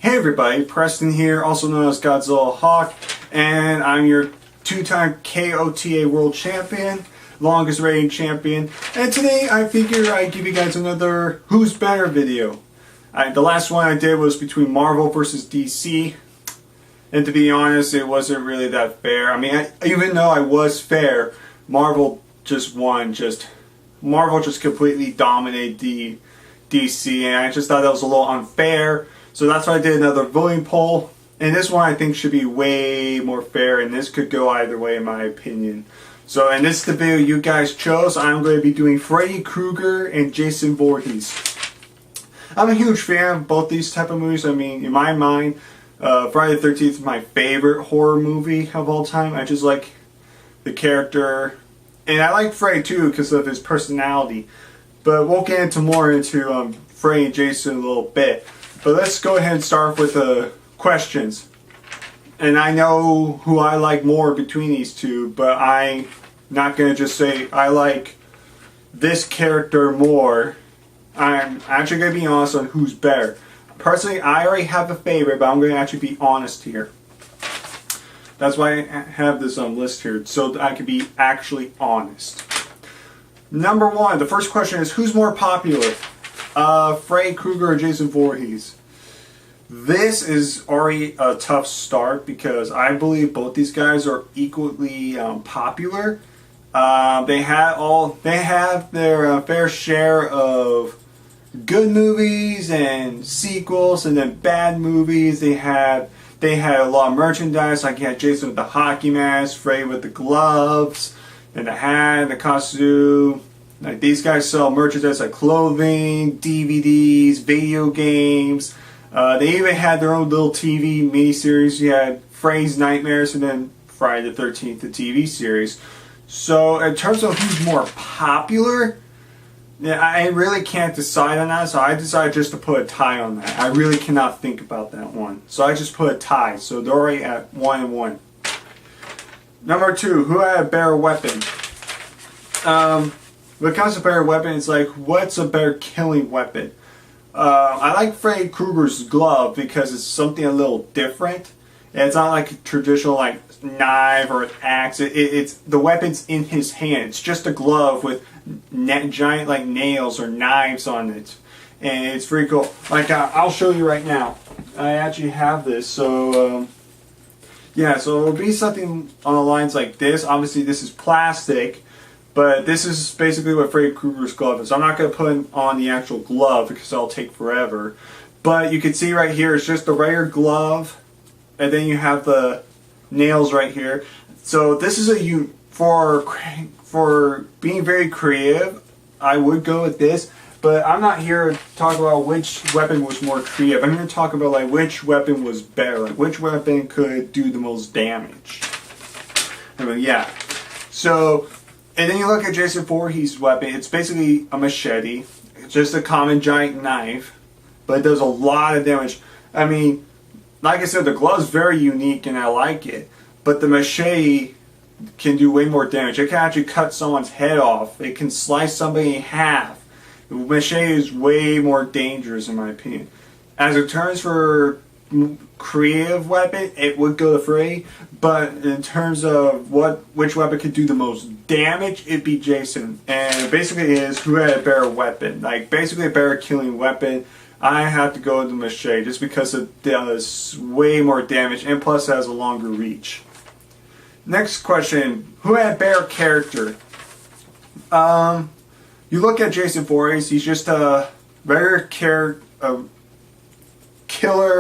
Hey everybody, Preston here, also known as Godzilla Hawk, and I'm your two-time KOTA World Champion, longest reigning champion, and today I figure I'd give you guys another Who's Better video. The last one I did was between Marvel versus DC, and to be honest, it wasn't really that fair. I mean, even though I was fair, Marvel just won. Marvel just completely dominated the DC, and I just thought that was a little unfair. So that's why I did another voting poll, and this one I think should be way more fair, and this could go either way in my opinion. So, and this is the video you guys chose. I'm going to be doing Freddy Krueger and Jason Voorhees. I'm a huge fan of both these type of movies. I mean, in my mind, Friday the 13th is my favorite horror movie of all time. I just like the character, and I like Freddy too because of his personality. But we'll get into more into Freddy and Jason in a little bit. But let's go ahead and start with questions. And I know who I like more between these two, but I'm not going to just say I like this character more. I'm actually going to be honest on who's better. Personally, I already have a favorite, but I'm going to actually be honest here. That's why I have this list here, so that I can be actually honest. Number one, the first question is, who's more popular? Freddy Krueger or Jason Voorhees? This is already a tough start because I believe both these guys are equally popular. They have their fair share of good movies and sequels, and then bad movies. They had a lot of merchandise. Like you had Jason with the hockey mask, Freddy with the gloves, and the hat, and the costume. Like these guys sell merchandise like clothing, DVDs, video games. They even had their own little TV miniseries. You had Freddy's Nightmares and then Friday the 13th, the TV series. So in terms of who's more popular, yeah, I really can't decide on that. So I decided just to put a tie on that. I really cannot think about that one. So I just put a tie. So they're already at 1-1. Number two, who had a better weapon? When it comes to better weapon, it's like, what's a better killing weapon? I like Freddy Krueger's glove because it's something a little different. And it's not like a traditional like knife or an axe. It's the weapon's in his hand. It's just a glove with giant like nails or knives on it, and it's pretty cool. Like I'll show you right now. I actually have this. So yeah, so it'll be something on the lines like this. Obviously, this is plastic. But this is basically what Freddy Krueger's glove is. I'm not going to put on the actual glove because that'll take forever. But you can see right here, it's just a regular glove. And then you have the nails right here. So this is for being very creative, I would go with this. But I'm not here to talk about which weapon was more creative. I'm going to talk about like which weapon was better. Like which weapon could do the most damage. I mean, yeah. So... and then you look at Jason Voorhees' weapon, it's basically a machete. It's just a common giant knife, but it does a lot of damage. I mean, like I said, the glove's very unique and I like it, but the machete can do way more damage. It can actually cut someone's head off. It can slice somebody in half. The machete is way more dangerous in my opinion. As it turns for creative weapon, it would go to Freddy, but in terms of which weapon could do the most damage, it'd be Jason. And basically it is who had a better weapon, like basically a better killing weapon. I have to go with the machete just because it does way more damage and plus it has a longer reach. Next question, who had a better character? You look at Jason Voorhees, he's just a regular killer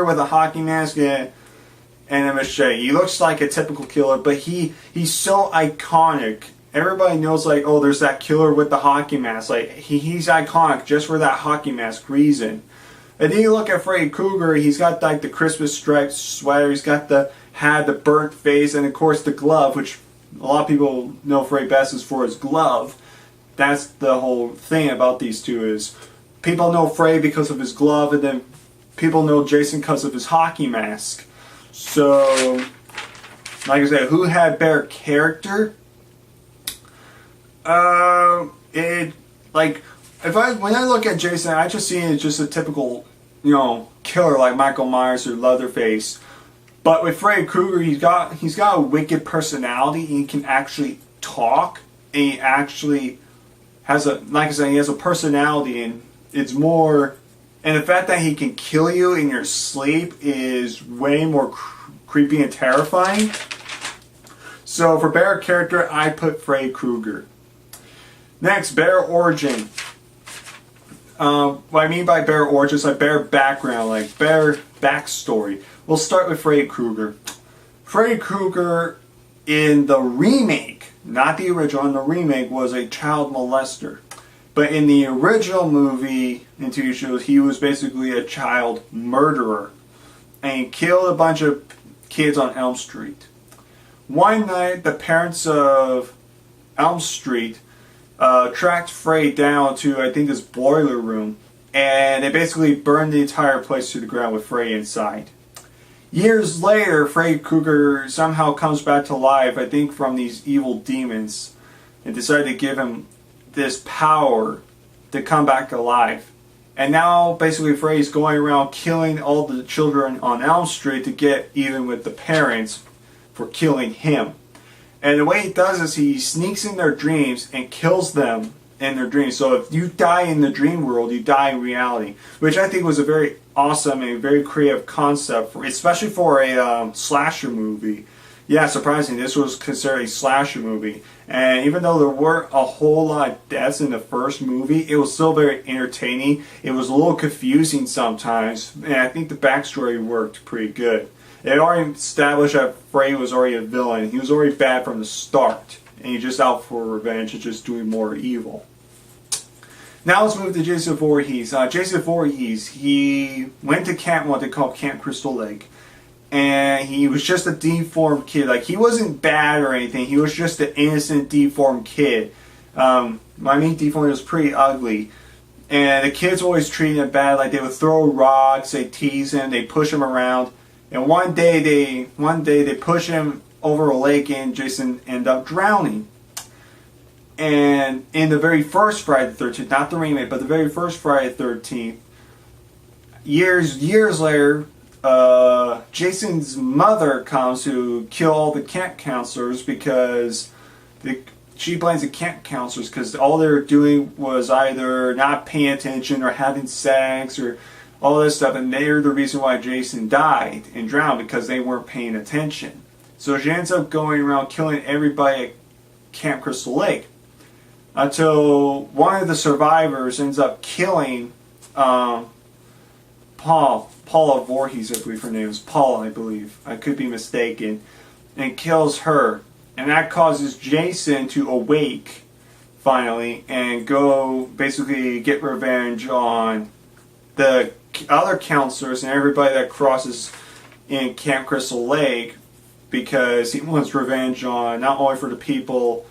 with a hockey mask and a machete. He looks like a typical killer, but he's so iconic. Everybody knows like, oh, there's that killer with the hockey mask. Like he's iconic just for that hockey mask reason. And then you look at Freddy Krueger, he's got like the Christmas striped sweater, he's got the hat, the burnt face, and of course the glove, which a lot of people know Freddy best is for his glove. That's the whole thing about these two is people know Freddy because of his glove, and then people know Jason because of his hockey mask. So, like I said, who had better character? When I look at Jason, I just see it as just a typical killer like Michael Myers or Leatherface. But with Freddy Krueger, he's got a wicked personality. He can actually talk, and he actually has like I said, he has a personality, and it's more. And the fact that he can kill you in your sleep is way more creepy and terrifying. So for better character, I put Freddy Krueger. Next, better origin. What I mean by better origin is like better background, like better backstory. We'll start with Freddy Krueger. Freddy Krueger in the remake, not the original, in the remake was a child molester. But in the original movie and TV shows, he was basically a child murderer. And he killed a bunch of kids on Elm Street. One night, the parents of Elm Street tracked Freddy down to, I think, this boiler room. And they basically burned the entire place to the ground with Freddy inside. Years later, Freddy Krueger somehow comes back to life, I think from these evil demons, and decided to give him this power to come back alive. And now, basically, Freddy's going around killing all the children on Elm Street to get even with the parents for killing him. And the way he does is he sneaks in their dreams and kills them in their dreams. So if you die in the dream world, you die in reality, which I think was a very awesome and very creative concept, especially for a slasher movie. Yeah, surprisingly, this was considered a slasher movie. And even though there weren't a whole lot of deaths in the first movie, it was still very entertaining. It was a little confusing sometimes, and I think the backstory worked pretty good. It already established that Freddy was already a villain. He was already bad from the start, and he's just out for revenge and just doing more evil. Now let's move to Jason Voorhees. Jason Voorhees, he went to camp, what they call Camp Crystal Lake. And he was just a deformed kid. Like, he wasn't bad or anything. He was just an innocent, deformed kid. I mean, deformed, was pretty ugly. And the kids always treated him bad. Like, they would throw rocks, they tease him, they push him around. And one day they push him over a lake, and Jason ended up drowning. And in the very first Friday the 13th, not the remake, but the very first Friday the 13th, years later, Jason's mother comes to kill all the camp counselors because she blames the camp counselors because all they were doing was either not paying attention or having sex or all this stuff, and they're the reason why Jason died and drowned because they weren't paying attention. So she ends up going around killing everybody at Camp Crystal Lake until one of the survivors ends up killing Paula Voorhees, I believe her name is Paula, I believe. I could be mistaken. And kills her. And that causes Jason to awake, finally, and go basically get revenge on the other counselors and everybody that crosses in Camp Crystal Lake, because he wants revenge on not only for the people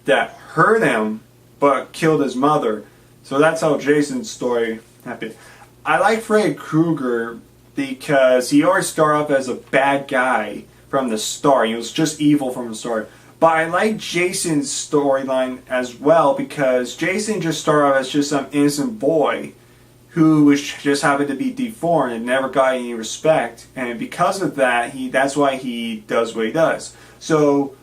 that hurt him, but killed his mother. So that's how Jason's story happened. I like Freddy Krueger because he always started off as a bad guy from the start. He was just evil from the start. But I like Jason's storyline as well because Jason just started off as just some innocent boy who was just happened to be deformed and never got any respect. And because of that, that's why he does what he does. So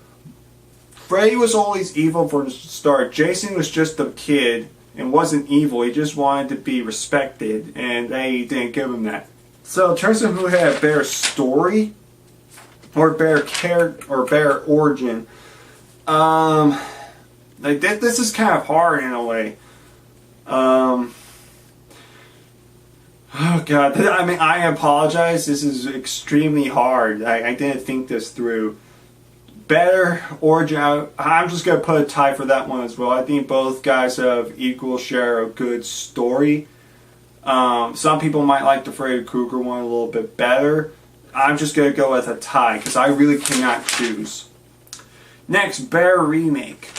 Freddy was always evil from the start. Jason was just a kid and wasn't evil. He just wanted to be respected, and they didn't give him that. So in terms of who had a better story or better character or better origin, like this is kind of hard in a way. Oh God, I mean, I apologize. This is extremely hard. I didn't think this through. Better origin, I'm just going to put a tie for that one as well. I think both guys have equal share of good story. Some people might like the Freddy Krueger one a little bit better. I'm just going to go with a tie because I really cannot choose. Next, better remake.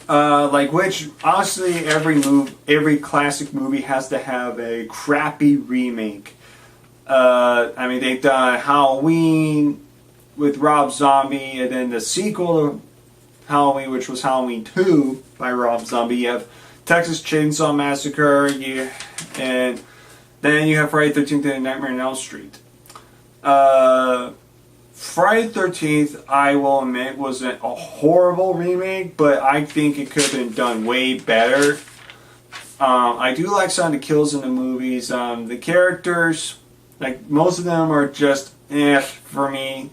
Which honestly, every classic movie has to have a crappy remake. I mean, they've done Halloween with Rob Zombie, and then the sequel to Halloween, which was Halloween 2 by Rob Zombie. You have Texas Chainsaw Massacre, and Then you have Friday the 13th and Nightmare on Elm Street. Friday the 13th, I will admit, wasn't a horrible remake, but I think it could have been done way better. I do like some of the kills in the movies. The characters, like most of them are just for me.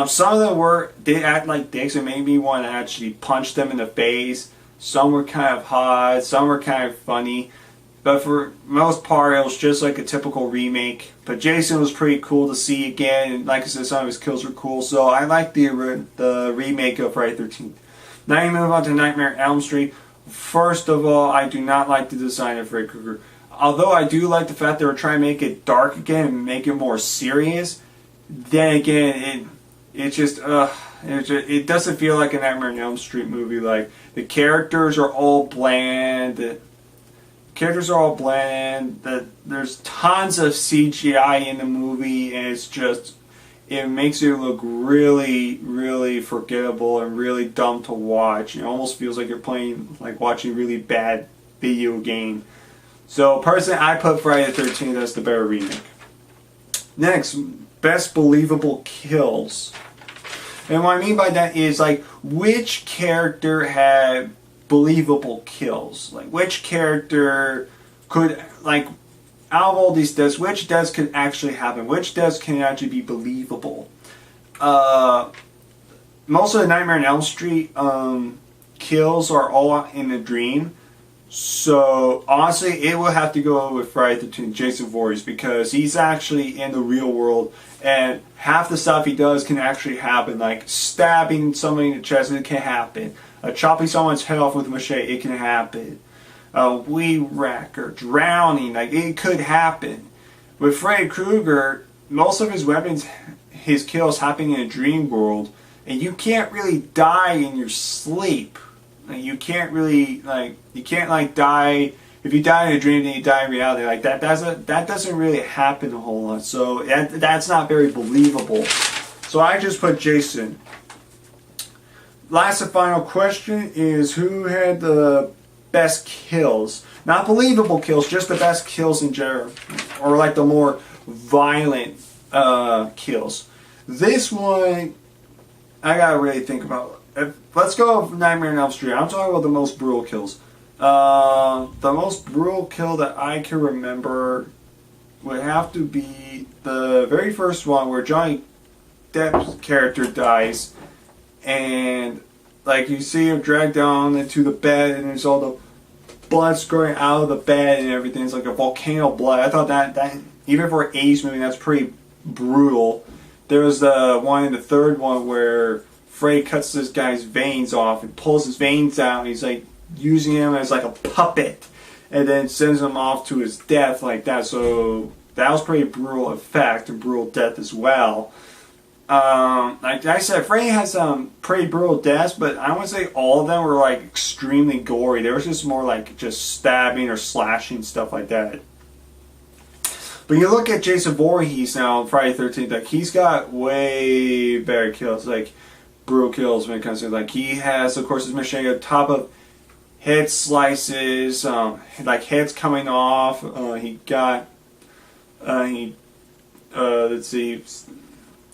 Some of them they act like dicks and made me want to actually punch them in the face. Some were kind of hot, some were kind of funny. But for most part, it was just like a typical remake. But Jason was pretty cool to see again. And like I said, some of his kills were cool. So I like the remake of Friday the 13th. Now you move on to Nightmare on Elm Street. First of all, I do not like the design of Freddy Krueger. Although I do like the fact they were trying to make it dark again and make it more serious. Then again, it doesn't feel like a Nightmare on Elm Street movie. Like, the characters are all bland. There's tons of CGI in the movie, and it makes it look really, really forgettable and really dumb to watch. It almost feels like you're watching a really bad video game. So personally, I put Friday the 13th as the better remake. Next, best believable kills. And what I mean by that is, like, which character had believable kills? Like, which character could, like, out of all these deaths, which deaths could actually happen? Which deaths can actually be believable? Most of the Nightmare on Elm Street kills are all in a dream. So, honestly, it will have to go with Friday the 13th, Jason Voorhees, because he's actually in the real world, and half the stuff he does can actually happen. Like, stabbing somebody in the chest, it can happen. Chopping someone's head off with a machete, it can happen. Weed whacker, drowning, like, it could happen. With Freddy Krueger, most of his weapons, his kills happen in a dream world, and you can't really die in your sleep. You can't really, die. If you die in a dream, then you die in reality. Like, that doesn't really happen a whole lot. So that's not very believable. So I just put Jason. Last and final question is, who had the best kills? Not believable kills, just the best kills in general, or like the more violent kills. This one, I gotta really think about. Let's go with Nightmare on Elm Street. I'm talking about the most brutal kills. The most brutal kill that I can remember would have to be the very first one where Johnny Depp's character dies, and like you see him dragged down into the bed, and there's all the blood squirting out of the bed and everything. It's like a volcano of blood. I thought that even for an 80s movie, that's pretty brutal. There was the one in the third one where Freddy cuts this guy's veins off and pulls his veins out, and he's like using him as like a puppet, and then sends him off to his death like that. So that was pretty brutal effect and brutal death as well. Like I said, Freddy has some pretty brutal deaths, but I wouldn't say all of them were like extremely gory. There was just more like just stabbing or slashing, stuff like that. But you look at Jason Voorhees now, Friday the 13th, like, he's got way better kills, like brutal kills when it comes to, like, he has, of course, his machine on top of head slices, like heads coming off. Let's see,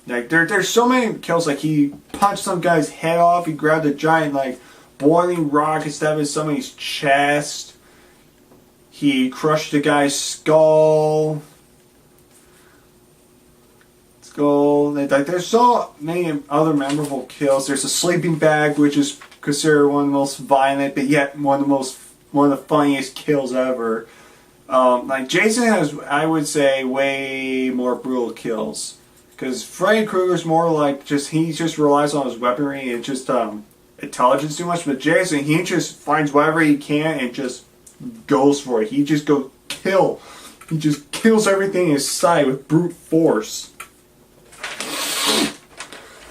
like there's so many kills. Like, he punched some guy's head off. He grabbed a giant like boiling rock and stabbed in somebody's chest. He crushed a guy's skull. Like, there's so many other memorable kills. There's a sleeping bag, which is considered one of the most violent, but yet one of the funniest kills ever. Like, Jason has, I would say, way more brutal kills, because Freddy Krueger's more like he just relies on his weaponry and just intelligence too much. But Jason, he just finds whatever he can and just goes for it. He just goes kill. He just kills everything in his sight with brute force.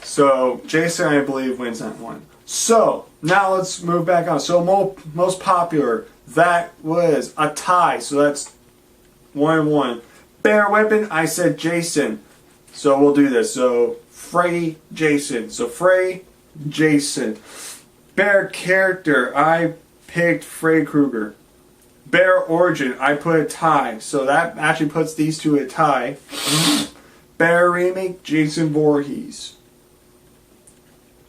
So Jason, I believe, wins that one. So now let's move back on. So most popular, that was a tie. So that's 1-1. Bear weapon, I said Jason. So we'll do this. So Freddy, Jason. So Freddy, Jason. Bear character, I picked Freddy Krueger. Bear Origin, I put a tie. So that actually puts these two at a tie. Bear Remake, Jason Voorhees.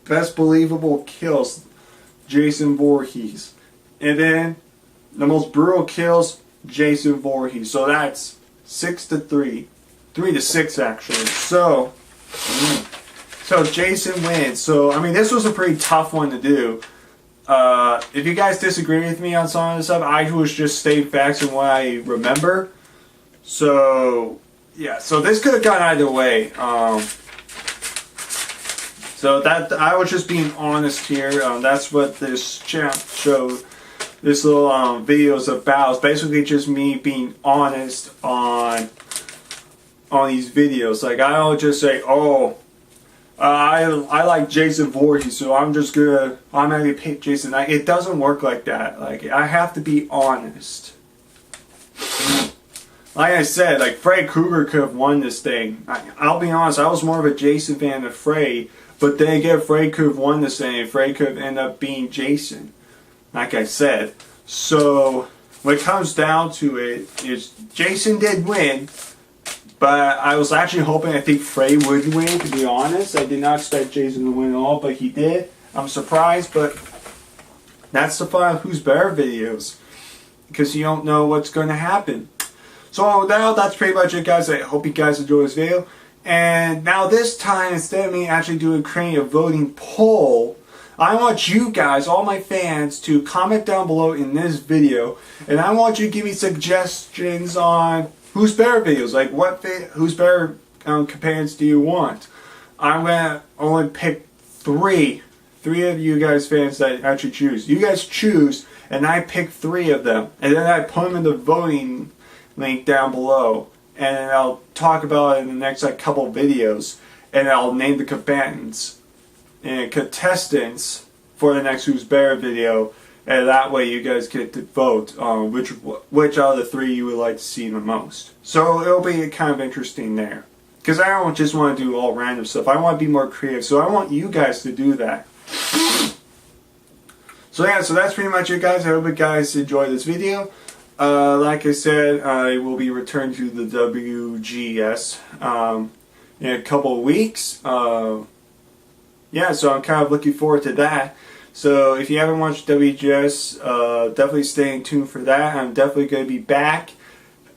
Best Believable Kills, Jason Voorhees. And then the most brutal kills, Jason Voorhees. So that's 6-3. 3-6 actually. So Jason wins. So I mean, this was a pretty tough one to do. If you guys disagree with me on some of this stuff, I was just stating facts and what I remember. So yeah, so this could have gone either way. So that I was just being honest here. That's what this show, this little video is about. It's basically just me being honest on these videos. Like, I don't just say, oh, I like Jason Voorhees, so I'm just gonna automatically pick Jason. It doesn't work like that. Like, I have to be honest. Like I said, like, Freddy Krueger could have won this thing. I'll be honest, I was more of a Jason fan than Freddy. But then again, Freddy could have won this thing, and Freddy could have ended up being Jason. Like I said. So, when it comes down to it, is Jason did win. But I was actually hoping, I think Freddy would win, to be honest. I did not expect Jason to win at all, but he did. I'm surprised, but that's the fun of Who's Better videos. Because you don't know what's going to happen. So now that's pretty much it, guys. I hope you guys enjoyed this video. And now this time, instead of me actually creating a voting poll, I want you guys, all my fans, to comment down below in this video. And I want you to give me suggestions on Who's Better videos. Like, what Who's Better companions do you want? I'm going to only pick three of you guys fans that actually choose. You guys choose, and I pick 3 of them. And then I put them in the voting link down below. And I'll talk about it in the next couple videos, and I'll name the combatants and contestants for the next Who's Better video, and that way you guys get to vote on which out of the 3 you would like to see the most. So it'll be kind of interesting there, because I don't just want to do all random stuff. I want to be more creative, so I want you guys to do that. So yeah, so that's pretty much it, guys. I hope you guys enjoyed this video. Like I said, I will be returning to the WGS in a couple of weeks. Yeah, so I'm kind of looking forward to that. So if you haven't watched WGS, definitely stay tuned for that. I'm definitely going to be back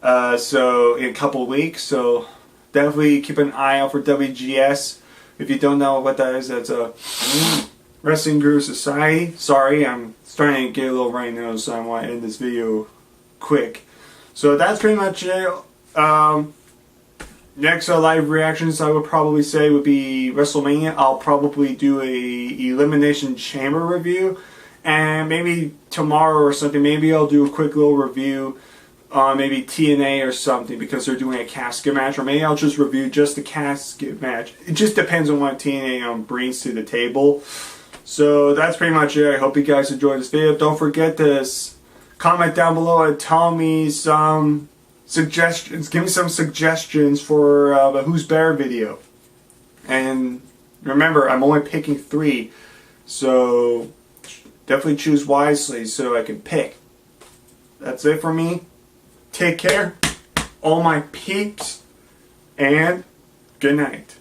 so in a couple of weeks. So definitely keep an eye out for WGS. If you don't know what that is, that's a Wrestling Guru Society. Sorry, I'm starting to get a little runny nose, so I want to end this video quick. So that's pretty much it. Next live reactions I would probably say would be WrestleMania. I'll probably do a Elimination Chamber review, and maybe tomorrow or something, maybe I'll do a quick little review on maybe TNA or something, because they're doing a casket match, or maybe I'll just review just the casket match. It just depends on what TNA brings to the table. So that's pretty much it. I hope you guys enjoyed this video. Don't forget to comment down below and tell me some suggestions. Give me some suggestions for the Who's Better video. And remember, I'm only picking 3. So definitely choose wisely so I can pick. That's it for me. Take care, all my peeps, and good night.